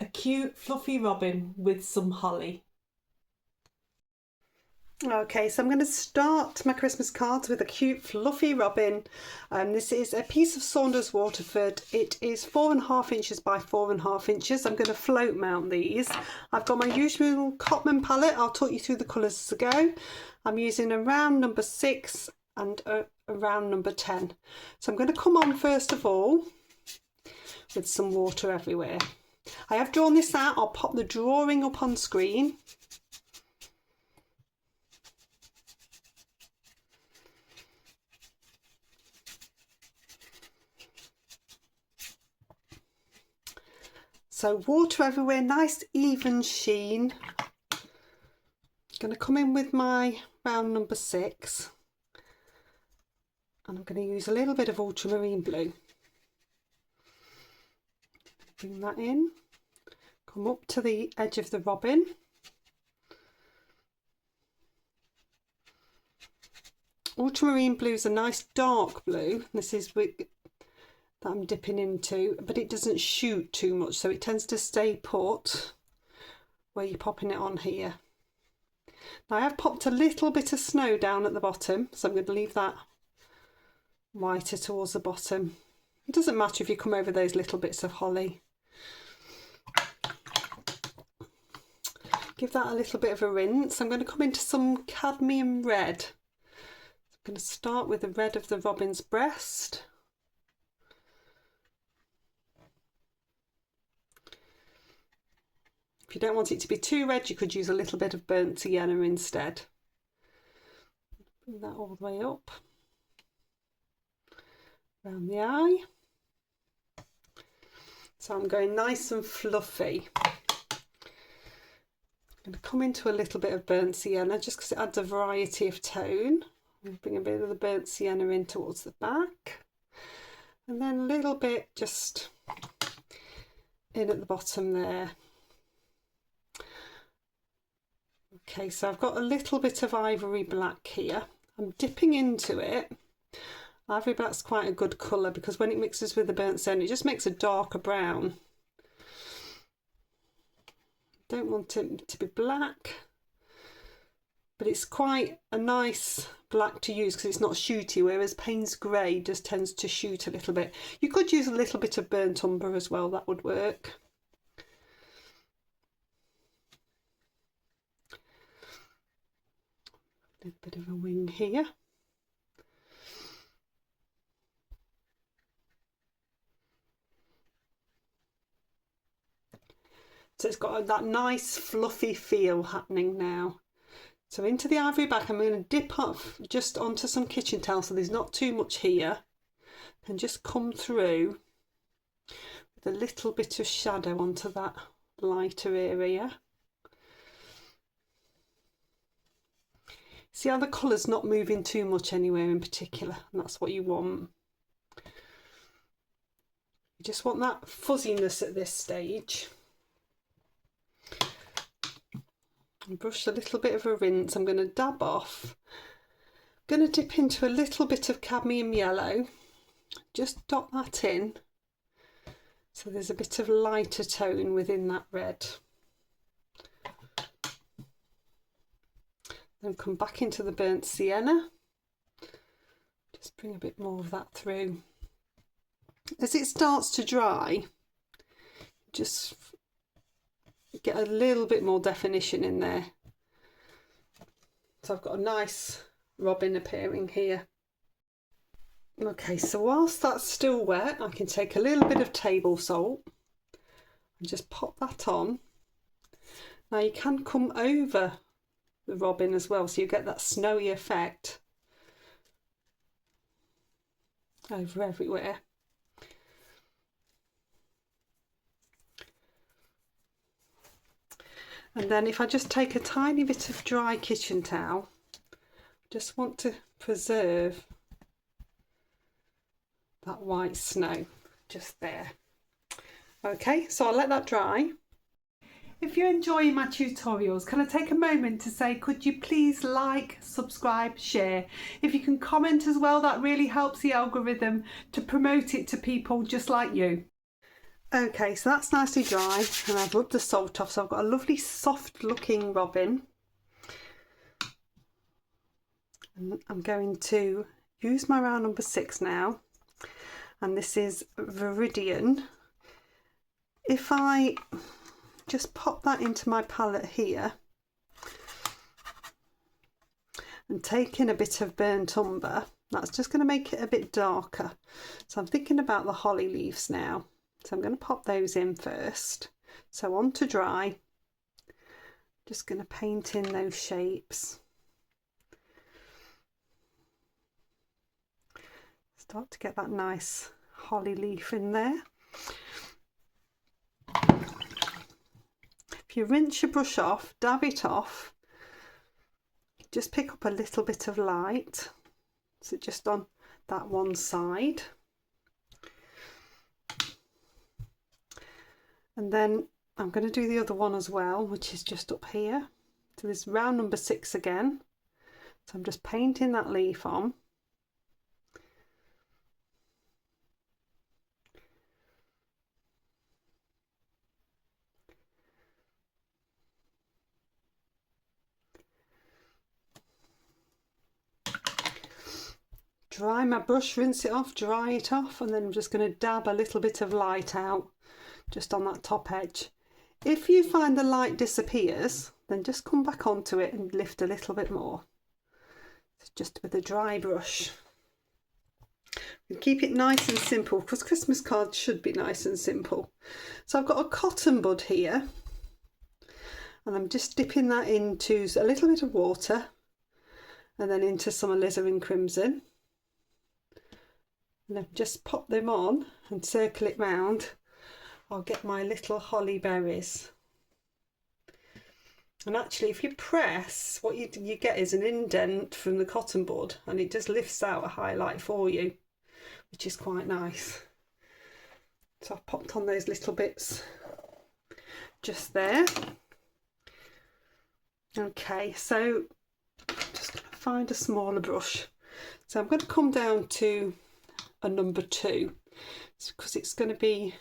A cute fluffy robin with some holly. Okay, so I'm going to start my Christmas cards with a cute fluffy robin. This is a piece of Saunders Waterford. It is 4.5 inches by 4.5 inches. I'm going to float mount these. I've got my usual Cotman palette. I'll talk you through the colours as I go. I'm using a round number 6 and a round number 10. So I'm going to come on first of all with some water everywhere. I have drawn this out. I'll pop the drawing up on screen. So water everywhere, nice even sheen. I'm going to come in with my round number 6 and I'm going to use a little bit of ultramarine blue. Bring that in, come up to the edge of the robin. Ultramarine blue is a nice dark blue. This is that I'm dipping into, but it doesn't shoot too much, so it tends to stay put where you're popping it on here. Now I have popped a little bit of snow down at the bottom, so I'm going to leave that whiter towards the bottom. It doesn't matter if you come over those little bits of holly. Give that a little bit of a rinse. I'm going to come into some cadmium red. I'm going to start with the red of the robin's breast. If you don't want it to be too red, you could use a little bit of burnt sienna instead. Bring that all the way up, around the eye. So I'm going nice and fluffy. I'm going to come into a little bit of burnt sienna just because it adds a variety of tone. Bring a bit of the burnt sienna in towards the back. And then a little bit just in at the bottom there. Okay, so I've got a little bit of ivory black here. I'm dipping into it. Ivory black's quite a good colour because when it mixes with the burnt sienna, it just makes a darker brown. Don't want it to be black, but it's quite a nice black to use because it's not shooty, whereas Payne's grey just tends to shoot a little bit. You could use a little bit of burnt umber as well, that would work. A little bit of a wing here. So it's got that nice fluffy feel happening now. So into the ivory back, I'm going to dip off just onto some kitchen towel so there's not too much here, and just come through with a little bit of shadow onto that lighter area. See how the colour's not moving too much anywhere in particular, and that's what you want. You just want that fuzziness at this stage. And brush a little bit of a rinse. I'm going to dab off. I'm going to dip into a little bit of cadmium yellow. Just dot that in. So there's a bit of lighter tone within that red. Then come back into the burnt sienna. Just bring a bit more of that through. As it starts to dry, just get a little bit more definition in there. So I've got a nice robin appearing here. Okay, so whilst that's still wet, I can take a little bit of table salt and just pop that on. Now you can come over the robin as well, so you get that snowy effect over everywhere. And then if I just take a tiny bit of dry kitchen towel, just want to preserve that white snow just there. Okay, so I'll let that dry. If you're enjoying my tutorials, can I take a moment to say, could you please like, subscribe, share? If you can comment as well, that really helps the algorithm to promote it to people just like you. Okay, so that's nicely dry and I've rubbed the salt off, so I've got a lovely soft looking robin. And I'm going to use my round number 6 now, and this is Viridian. If I just pop that into my palette here and take in a bit of burnt umber, that's just going to make it a bit darker. So I'm thinking about the holly leaves now. So I'm going to pop those in first. So on to dry. Just going to paint in those shapes. Start to get that nice holly leaf in there. If you rinse your brush off, dab it off, just pick up a little bit of light. So just on that one side. And then I'm going to do the other one as well, which is just up here. So this round number 6 again. So I'm just painting that leaf on. Dry my brush, rinse it off, dry it off, and then I'm just going to dab a little bit of light out just on that top edge. If you find the light disappears, then just come back onto it and lift a little bit more. So just with a dry brush. And keep it nice and simple, because Christmas cards should be nice and simple. So I've got a cotton bud here, and I'm just dipping that into a little bit of water and then into some alizarin crimson. And then just pop them on and circle it round. I'll get my little holly berries. And actually, if you press, what you get is an indent from the cotton bud, and it just lifts out a highlight for you, which is quite nice. So I've popped on those little bits just there. Okay, so just going to find a smaller brush. So I'm going to come down to a number 2, because it's going to be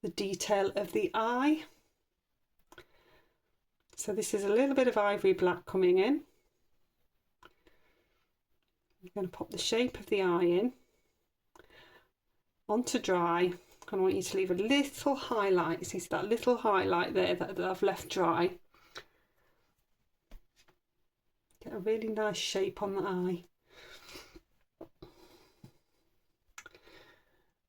the detail of the eye. So this is a little bit of ivory black coming in. I'm going to pop the shape of the eye in onto dry, and I want you to leave a little highlight. See that little highlight there that I've left dry. Get a really nice shape on the eye.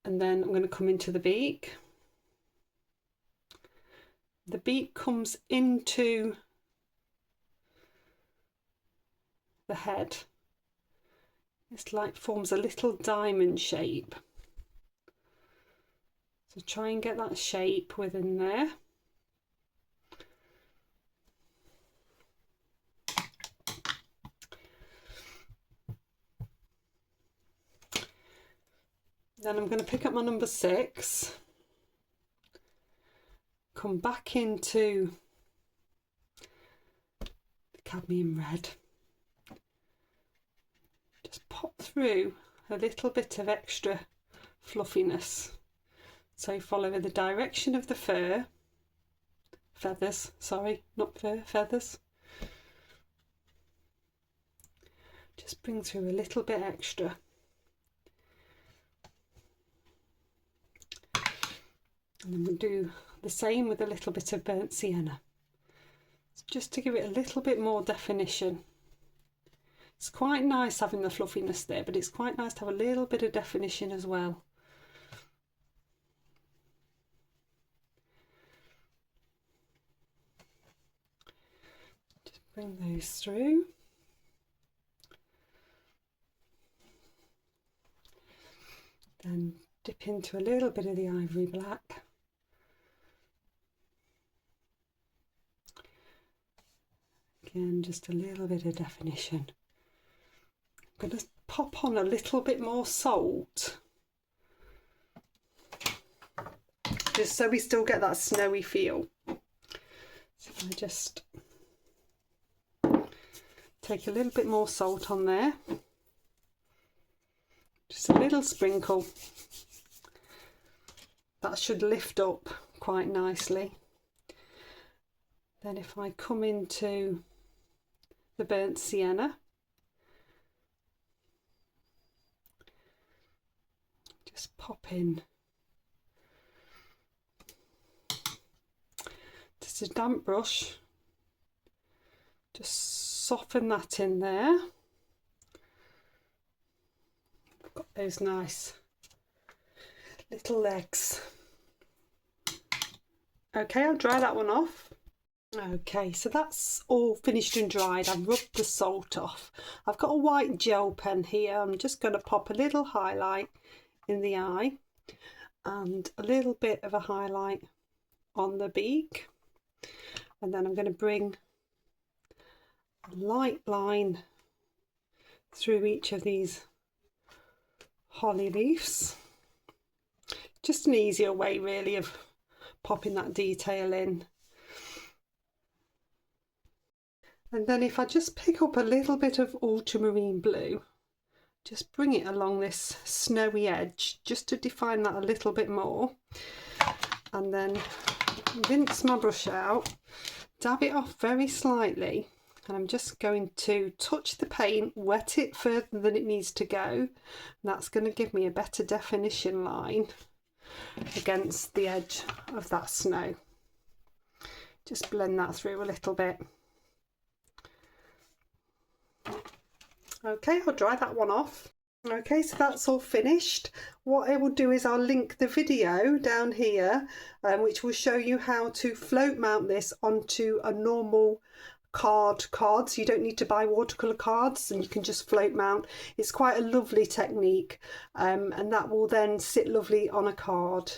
And then I'm going to come into the beak. The beak comes into the head. It's like forms a little diamond shape. So try and get that shape within there. Then I'm going to pick up my number 6, come back into the cadmium red, just pop through a little bit of extra fluffiness. So follow the direction of the feathers, sorry, not fur, feathers. Just bring through a little bit extra. And then we'll do the same with a little bit of burnt sienna, just to give it a little bit more definition. It's quite nice having the fluffiness there, but it's quite nice to have a little bit of definition as well. Just bring those through. Then dip into a little bit of the ivory black. Again, just a little bit of definition. I'm going to pop on a little bit more salt, just so we still get that snowy feel. So I just take a little bit more salt on there, just a little sprinkle. that should lift up quite nicely. Then if I come into the burnt sienna, just pop in just a damp brush, just soften that in there. I've got those nice little legs. Okay, I'll dry that one off. Okay, so that's all finished and dried. I've rubbed the salt off. I've got a white gel pen here. I'm just going to pop a little highlight in the eye and a little bit of a highlight on the beak, and then I'm going to bring a light line through each of these holly leaves. Just an easier way really of popping that detail in. And then if I just pick up a little bit of ultramarine blue, just bring it along this snowy edge just to define that a little bit more, and then rinse my brush out, dab it off very slightly, and I'm just going to touch the paint, wet it further than it needs to go, and that's going to give me a better definition line against the edge of that snow. Just blend that through a little bit. Okay, I'll dry that one off. Okay, so that's all finished. What I will do is I'll link the video down here, which will show you how to float mount this onto a normal card. So you don't need to buy watercolour cards, and you can just float mount. It's quite a lovely technique, and that will then sit lovely on a card.